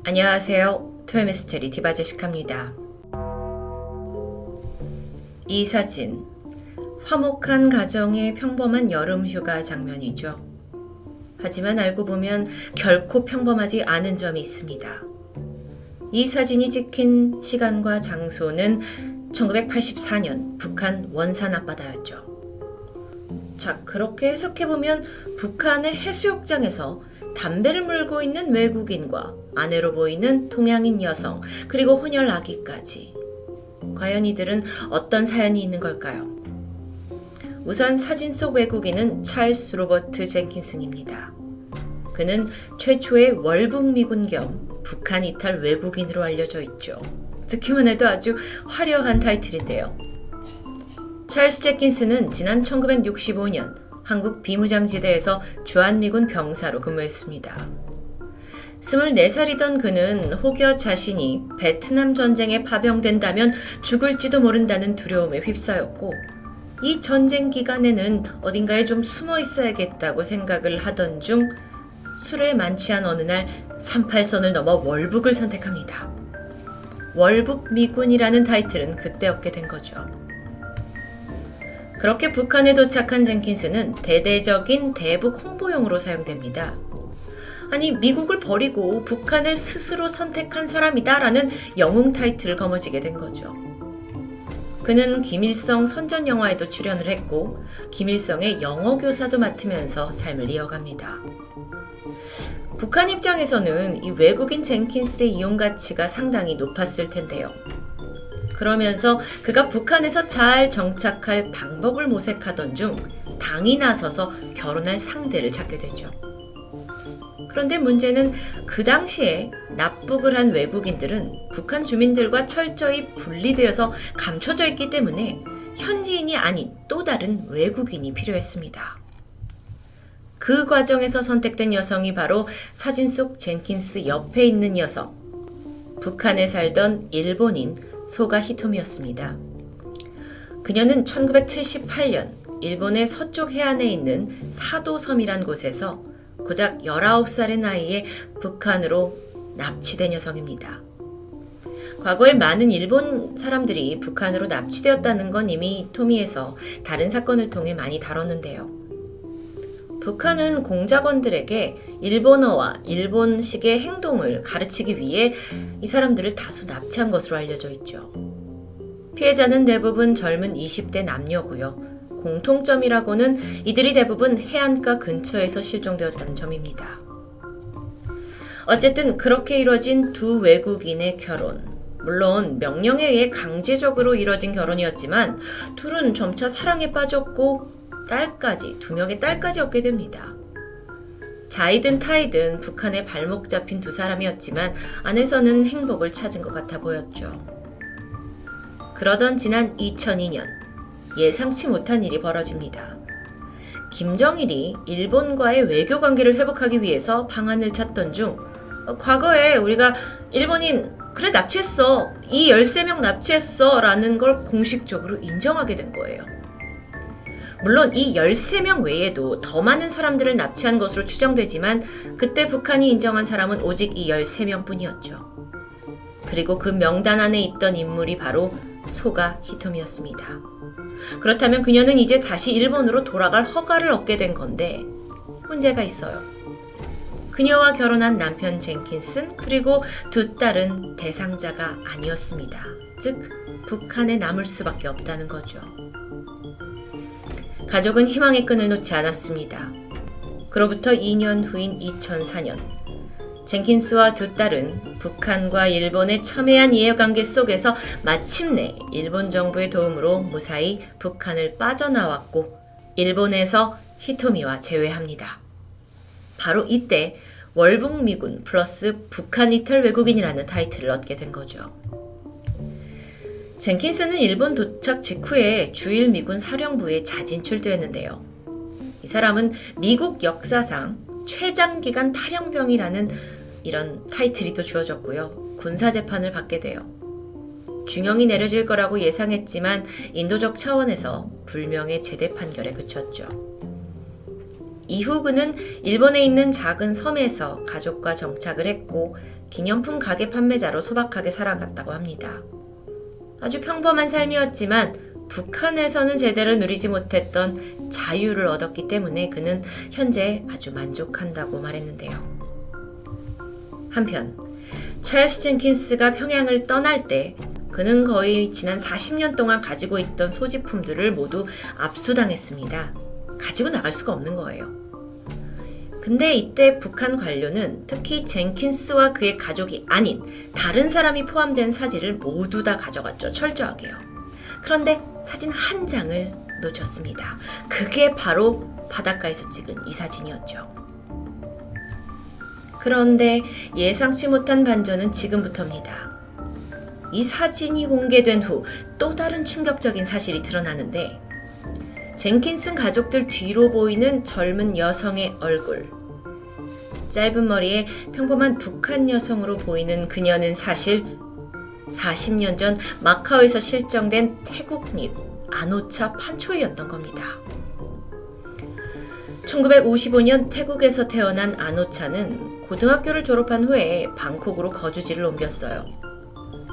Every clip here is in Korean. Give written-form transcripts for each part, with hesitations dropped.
안녕하세요. 토요미스테리 디바제식합니다. 이 사진, 화목한 가정의 평범한 여름휴가 장면이죠. 하지만 알고 보면 결코 평범하지 않은 점이 있습니다. 이 사진이 찍힌 시간과 장소는 1984년 북한 원산 앞바다였죠. 자, 그렇게 해석해보면 북한의 해수욕장에서 담배를 물고 있는 외국인과 아내로 보이는 동양인 여성, 그리고 혼혈 아기까지. 과연 이들은 어떤 사연이 있는 걸까요? 우선 사진 속 외국인은 찰스 로버트 젠킨슨입니다. 그는 최초의 월북 미군 겸 북한 이탈 외국인으로 알려져 있죠. 듣기만 해도 아주 화려한 타이틀인데요. 찰스 젠킨슨은 지난 1965년 한국 비무장지대에서 주한미군 병사로 근무했습니다. 24살이던 그는 혹여 자신이 베트남 전쟁에 파병된다면 죽을지도 모른다는 두려움에 휩싸였고, 이 전쟁 기간에는 어딘가에 좀 숨어 있어야겠다고 생각을 하던 중 술에 만취한 어느 날 38선을 넘어 월북을 선택합니다. 월북 미군이라는 타이틀은 그때 얻게 된 거죠. 그렇게 북한에 도착한 젠킨스는 대대적인 대북 홍보용으로 사용됩니다. 아니, 미국을 버리고 북한을 스스로 선택한 사람이다라는 영웅 타이틀을 거머쥐게 된 거죠. 그는 김일성 선전 영화에도 출연을 했고 김일성의 영어 교사도 맡으면서 삶을 이어갑니다. 북한 입장에서는 이 외국인 젠킨스의 이용 가치가 상당히 높았을 텐데요. 그러면서 그가 북한에서 잘 정착할 방법을 모색하던 중 당이 나서서 결혼할 상대를 찾게 되죠. 그런데 문제는 그 당시에 납북을 한 외국인들은 북한 주민들과 철저히 분리되어서 감춰져 있기 때문에 현지인이 아닌 또 다른 외국인이 필요했습니다. 그 과정에서 선택된 여성이 바로 사진 속 젠킨스 옆에 있는 여성, 북한에 살던 일본인 소가 히토미였습니다. 그녀는 1978년 일본의 서쪽 해안에 있는 사도섬이란 곳에서 고작 19살의 나이에 북한으로 납치된 여성입니다. 과거에 많은 일본 사람들이 북한으로 납치되었다는 건 이미 토미에서 다른 사건을 통해 많이 다뤘는데요. 북한은 공작원들에게 일본어와 일본식의 행동을 가르치기 위해 이 사람들을 다수 납치한 것으로 알려져 있죠. 피해자는 대부분 젊은 20대 남녀고요. 공통점이라고는 이들이 대부분 해안가 근처에서 실종되었다는 점입니다. 어쨌든 그렇게 이뤄진 두 외국인의 결혼. 물론 명령에 의해 강제적으로 이뤄진 결혼이었지만 둘은 점차 사랑에 빠졌고 두 명의 딸까지 얻게 됩니다. 자이든 타이든 북한에 발목 잡힌 두 사람이었지만 안에서는 행복을 찾은 것 같아 보였죠. 그러던 지난 2002년 예상치 못한 일이 벌어집니다. 김정일이 일본과의 외교 관계를 회복하기 위해서 방안을 찾던 중 과거에 우리가 일본인 그래 납치했어, 이 13명 납치했어 라는 걸 공식적으로 인정하게 된 거예요. 물론 이 13명 외에도 더 많은 사람들을 납치한 것으로 추정되지만 그때 북한이 인정한 사람은 오직 이 13명 뿐이었죠. 그리고 그 명단 안에 있던 인물이 바로 소가 히토미였습니다. 그렇다면 그녀는 이제 다시 일본으로 돌아갈 허가를 얻게 된 건데 문제가 있어요. 그녀와 결혼한 남편 젠킨슨 그리고 두 딸은 대상자가 아니었습니다. 즉 북한에 남을 수밖에 없다는 거죠. 가족은 희망의 끈을 놓지 않았습니다. 그로부터 2년 후인 2004년 젠킨스와 두 딸은 북한과 일본의 첨예한 이해관계 속에서 마침내 일본 정부의 도움으로 무사히 북한을 빠져나왔고 일본에서 히토미와 재회합니다. 바로 이때 월북미군 플러스 북한 이탈 외국인이라는 타이틀을 얻게 된 거죠. 젠킨스는 일본 도착 직후에 주일 미군 사령부에 자진출두했는데요. 이 사람은 미국 역사상 최장기간 탈영병이라는 이런 타이틀이 또 주어졌고요. 군사재판을 받게 돼요. 중형이 내려질 거라고 예상했지만 인도적 차원에서 불명예 제대 판결에 그쳤죠. 이후 그는 일본에 있는 작은 섬에서 가족과 정착을 했고 기념품 가게 판매자로 소박하게 살아갔다고 합니다. 아주 평범한 삶이었지만 북한에서는 제대로 누리지 못했던 자유를 얻었기 때문에 그는 현재 아주 만족한다고 말했는데요. 한편 찰스 젠킨스가 평양을 떠날 때 그는 거의 지난 40년 동안 가지고 있던 소지품들을 모두 압수당했습니다. 가지고 나갈 수가 없는 거예요. 근데 이때 북한 관료는 특히 젠킨스와 그의 가족이 아닌 다른 사람이 포함된 사진을 모두 다 가져갔죠. 철저하게요. 그런데 사진 한 장을 놓쳤습니다. 그게 바로 바닷가에서 찍은 이 사진이었죠. 그런데 예상치 못한 반전은 지금부터입니다. 이 사진이 공개된 후 또 다른 충격적인 사실이 드러나는데 젠킨슨 가족들 뒤로 보이는 젊은 여성의 얼굴. 짧은 머리에 평범한 북한 여성으로 보이는 그녀는 사실 40년 전 마카오에서 실종된 태국인 아노차 판초이였던 겁니다. 1955년 태국에서 태어난 아노차는 고등학교를 졸업한 후에 방콕으로 거주지를 옮겼어요.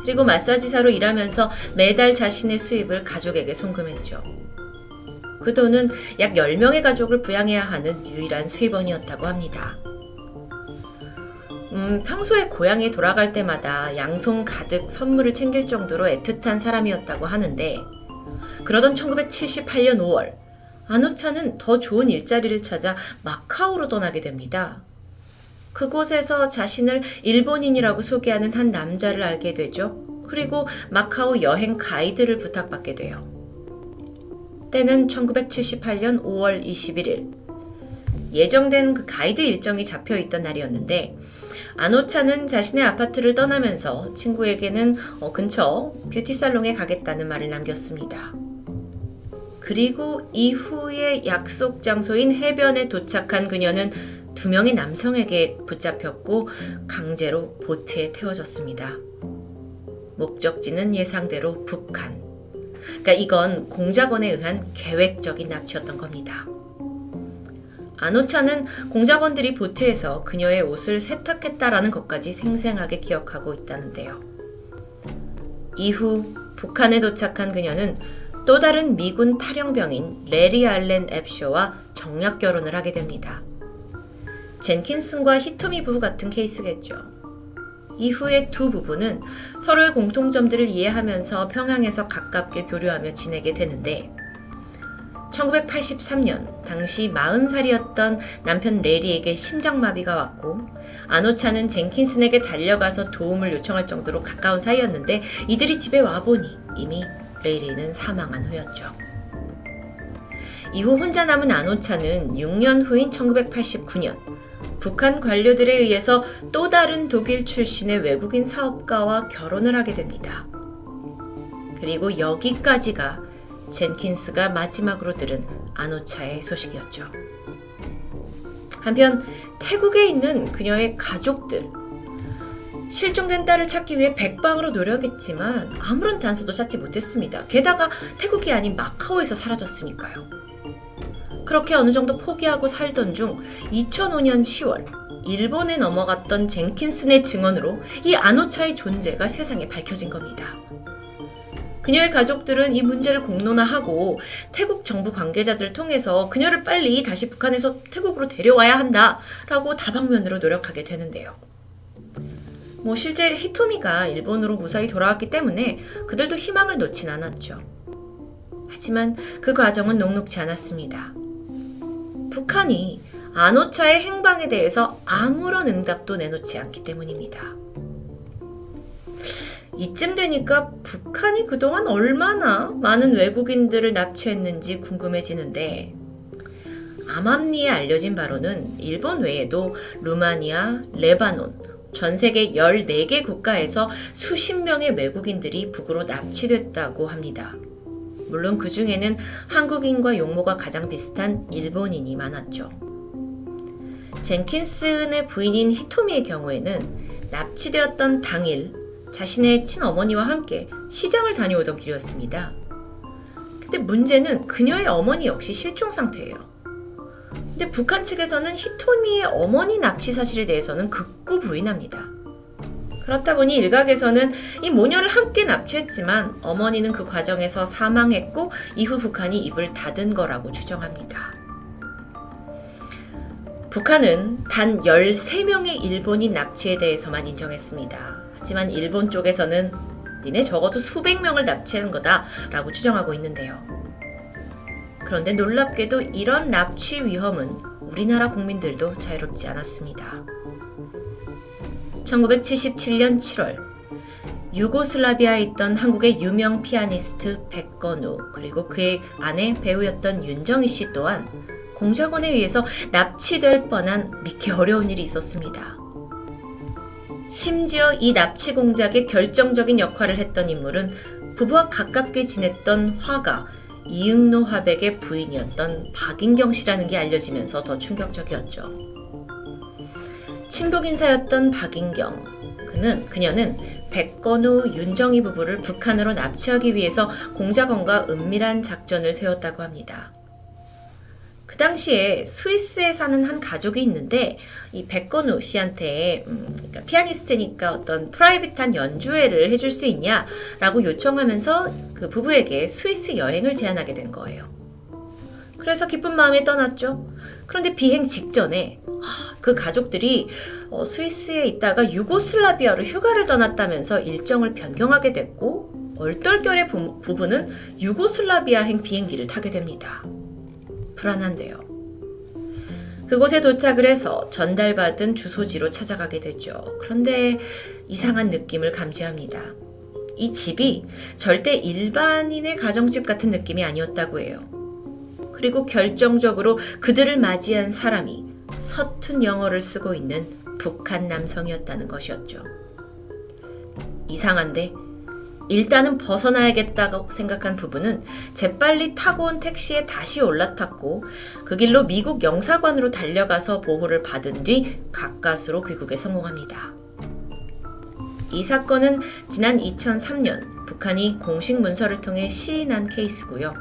그리고 마사지사로 일하면서 매달 자신의 수입을 가족에게 송금했죠. 그 돈은 약 10명의 가족을 부양해야 하는 유일한 수입원이었다고 합니다. 평소에 고향에 돌아갈 때마다 양손 가득 선물을 챙길 정도로 애틋한 사람이었다고 하는데 그러던 1978년 5월 아노차는 더 좋은 일자리를 찾아 마카오로 떠나게 됩니다. 그곳에서 자신을 일본인이라고 소개하는 한 남자를 알게 되죠. 그리고 마카오 여행 가이드를 부탁받게 돼요. 때는 1978년 5월 21일. 예정된 그 가이드 일정이 잡혀있던 날이었는데 아노차는 자신의 아파트를 떠나면서 친구에게는 근처 뷰티살롱에 가겠다는 말을 남겼습니다. 그리고 이후에 약속 장소인 해변에 도착한 그녀는 2명의 남성에게 붙잡혔고 강제로 보트에 태워졌습니다. 목적지는 예상대로 북한. 그러니까 이건 공작원에 의한 계획적인 납치였던 겁니다. 아노차는 공작원들이 보트에서 그녀의 옷을 세탁했다라는 것까지 생생하게 기억하고 있다는데요. 이후 북한에 도착한 그녀는 또 다른 미군 탈영병인 레리 알렌 앱쇼와 정략 결혼을 하게 됩니다. 젠킨슨과 히토미 부부 같은 케이스겠죠. 이후에 두 부부는 서로의 공통점들을 이해하면서 평양에서 가깝게 교류하며 지내게 되는데 1983년 당시 40살이었던 남편 레리에게 심장마비가 왔고 아노차는 젠킨슨에게 달려가서 도움을 요청할 정도로 가까운 사이였는데 이들이 집에 와보니 이미 레리는 사망한 후였죠. 이후 혼자 남은 아노차는 6년 후인 1989년 북한 관료들에 의해서 또 다른 독일 출신의 외국인 사업가와 결혼을 하게 됩니다. 그리고 여기까지가 젠킨스가 마지막으로 들은 아노차의 소식이었죠. 한편 태국에 있는 그녀의 가족들, 실종된 딸을 찾기 위해 백방으로 노력했지만 아무런 단서도 찾지 못했습니다. 게다가 태국이 아닌 마카오에서 사라졌으니까요. 그렇게 어느 정도 포기하고 살던 중 2005년 10월 일본에 넘어갔던 젠킨슨의 증언으로 이 아노차의 존재가 세상에 밝혀진 겁니다. 그녀의 가족들은 이 문제를 공론화하고 태국 정부 관계자들을 통해서 그녀를 빨리 다시 북한에서 태국으로 데려와야 한다라고 다방면으로 노력하게 되는데요. 실제 히토미가 일본으로 무사히 돌아왔기 때문에 그들도 희망을 놓진 않았죠. 하지만 그 과정은 녹록지 않았습니다. 북한이 아노차의 행방에 대해서 아무런 응답도 내놓지 않기 때문입니다. 이쯤 되니까 북한이 그동안 얼마나 많은 외국인들을 납치했는지 궁금해지는데 암암리에 알려진 바로는 일본 외에도 루마니아, 레바논, 전 세계 14개 국가에서 수십 명의 외국인들이 북으로 납치됐다고 합니다. 물론 그 중에는 한국인과 용모가 가장 비슷한 일본인이 많았죠. 젠킨슨의 부인인 히토미의 경우에는 납치되었던 당일 자신의 친어머니와 함께 시장을 다녀오던 길이었습니다. 근데 문제는 그녀의 어머니 역시 실종 상태예요. 근데 북한 측에서는 히토미의 어머니 납치 사실에 대해서는 극구 부인합니다. 그렇다 보니 일각에서는 이 모녀를 함께 납치했지만 어머니는 그 과정에서 사망했고 이후 북한이 입을 닫은 거라고 추정합니다. 북한은 단 13명의 일본인 납치에 대해서만 인정했습니다. 하지만 일본 쪽에서는 니네 적어도 수백 명을 납치한 거다라고 추정하고 있는데요. 그런데 놀랍게도 이런 납치 위험은 우리나라 국민들도 자유롭지 않았습니다. 1977년 7월 유고슬라비아에 있던 한국의 유명 피아니스트 백건우 그리고 그의 아내 배우였던 윤정희 씨 또한 공작원에 의해서 납치될 뻔한 믿기 어려운 일이 있었습니다. 심지어 이 납치 공작의 결정적인 역할을 했던 인물은 부부와 가깝게 지냈던 화가 이응노 화백의 부인이었던 박인경 씨라는 게 알려지면서 더 충격적이었죠. 친북 인사였던 박인경, 그녀는 백건우, 윤정희 부부를 북한으로 납치하기 위해서 공작원과 은밀한 작전을 세웠다고 합니다. 그 당시에 스위스에 사는 한 가족이 있는데 이 백건우 씨한테 그러니까 피아니스트니까 어떤 프라이빗한 연주회를 해줄 수 있냐라고 요청하면서 그 부부에게 스위스 여행을 제안하게 된 거예요. 그래서 기쁜 마음에 떠났죠. 그런데 비행 직전에 그 가족들이 스위스에 있다가 유고슬라비아로 휴가를 떠났다면서 일정을 변경하게 됐고 얼떨결에 부부는 유고슬라비아행 비행기를 타게 됩니다. 불안한데요. 그곳에 도착을 해서 전달받은 주소지로 찾아가게 되죠. 그런데 이상한 느낌을 감지합니다. 이 집이 절대 일반인의 가정집 같은 느낌이 아니었다고 해요. 그리고 결정적으로 그들을 맞이한 사람이 서툰 영어를 쓰고 있는 북한 남성이었다는 것이었죠. 이상한데 일단은 벗어나야겠다고 생각한 부부는 재빨리 타고 온 택시에 다시 올라탔고 그 길로 미국 영사관으로 달려가서 보호를 받은 뒤 가까스로 귀국에 성공합니다. 이 사건은 지난 2003년 북한이 공식 문서를 통해 시인한 케이스고요.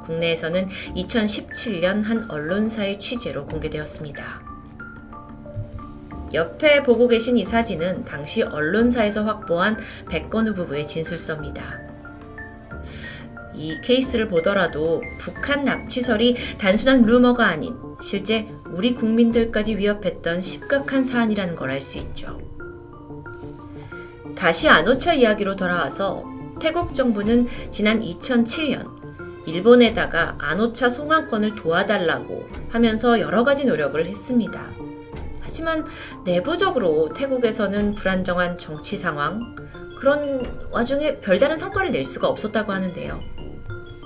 국내에서는 2017년 한 언론사의 취재로 공개되었습니다. 옆에 보고 계신 이 사진은 당시 언론사에서 확보한 백건우 부부의 진술서입니다. 이 케이스를 보더라도 북한 납치설이 단순한 루머가 아닌 실제 우리 국민들까지 위협했던 심각한 사안이라는 걸 알 수 있죠. 다시 아노차 이야기로 돌아와서 태국 정부는 지난 2007년 일본에다가 아노차 송환권을 도와달라고 하면서 여러 가지 노력을 했습니다. 하지만 내부적으로 태국에서는 불안정한 정치 상황, 그런 와중에 별다른 성과를 낼 수가 없었다고 하는데요.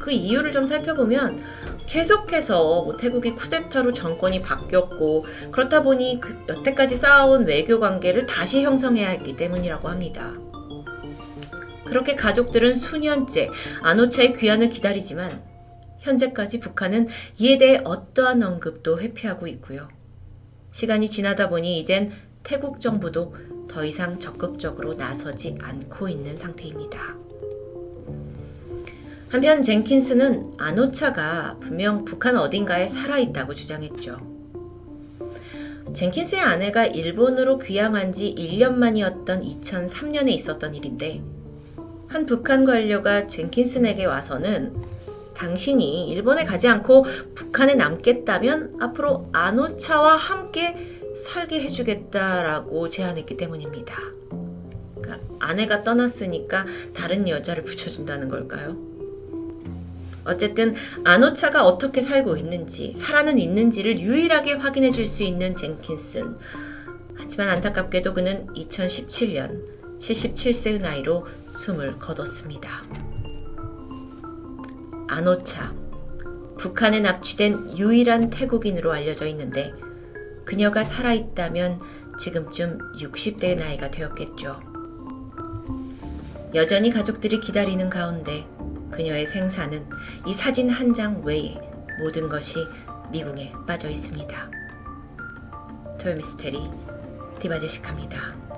그 이유를 좀 살펴보면 계속해서 태국이 쿠데타로 정권이 바뀌었고 그렇다 보니 여태까지 쌓아온 외교 관계를 다시 형성해야 했기 때문이라고 합니다. 그렇게 가족들은 수년째 아노차의 귀환을 기다리지만 현재까지 북한은 이에 대해 어떠한 언급도 회피하고 있고요. 시간이 지나다 보니 이젠 태국 정부도 더 이상 적극적으로 나서지 않고 있는 상태입니다. 한편 젠킨스는 아노차가 분명 북한 어딘가에 살아있다고 주장했죠. 젠킨스의 아내가 일본으로 귀향한 지 1년 만이었던 2003년에 있었던 일인데 한 북한 관료가 젠킨슨에게 와서는 당신이 일본에 가지 않고 북한에 남겠다면 앞으로 아노차와 함께 살게 해주겠다라고 제안했기 때문입니다. 그러니까 아내가 떠났으니까 다른 여자를 붙여준다는 걸까요? 어쨌든 아노차가 어떻게 살고 있는지, 살아는 있는지를 유일하게 확인해 줄 수 있는 젠킨슨. 하지만 안타깝게도 그는 2017년 77세의 나이로 숨을 거뒀습니다. 아노차, 북한에 납치된 유일한 태국인으로 알려져 있는데 그녀가 살아있다면 지금쯤 60대의 나이가 되었겠죠. 여전히 가족들이 기다리는 가운데 그녀의 생사는 이 사진 한 장 외에 모든 것이 미궁에 빠져 있습니다. 토요미스테리 디바제시카입니다.